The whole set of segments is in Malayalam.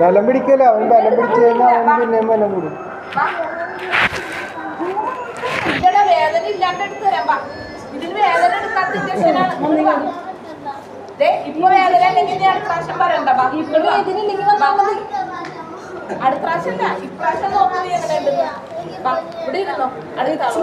ബലം പിടിക്കല അവൻ ബലം പിടിച്ചു കഴിഞ്ഞാൽ അവൻ പിന്നെ ബലം കൂടും. വേദന ഇല്ലാണ്ട് എടുത്ത് തരാം. ഇതിന് വേദന എടുക്കാത്ത ഇഞ്ചക്ഷനാണ്. ഇപ്പൊ വേദന അല്ലെങ്കിൽ അടുത്ത പ്രാവശ്യം പറയണ്ട. അടുത്ത പ്രാവശ്യം അല്ല, ഇപ്രാവശ്യം നോക്കുന്നത് എങ്ങനെ ഇവിടെ ഇരുന്നോ. അടുത്താളോ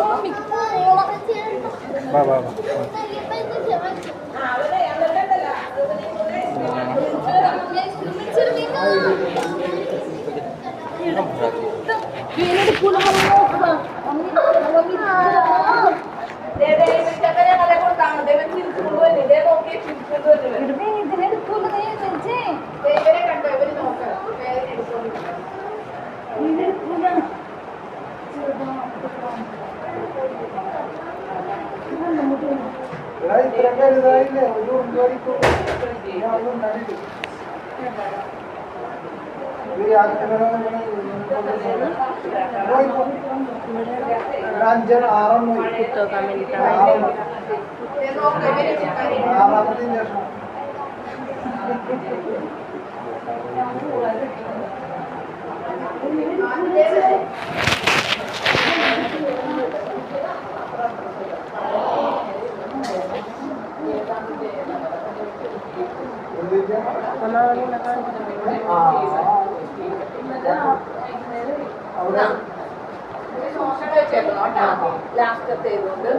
ലാസ്റ്റത്തെ ഇതുകൊണ്ട്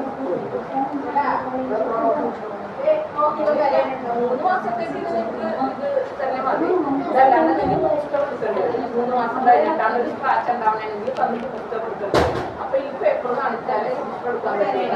3 മാസത്തേക്ക് നിങ്ങൾക്ക് ഇത് തന്നെ മതി. ഇതല്ലാണ്ട് നിങ്ങൾ ബൂസ്റ്റർ കൊടുക്കേണ്ടത് 3 മാസം കഴിഞ്ഞിട്ടാണ് ഒരു സ്ക്രാച്ച് ഉണ്ടാവണമെങ്കിൽ വന്നിട്ട് ബൂസ്റ്റർ കൊടുക്കേണ്ടത്. അപ്പൊ ഈ പേപ്പർ കാണിച്ചാലേ ബൂസ്റ്റർ എടുക്കാൻ പറ്റില്ല.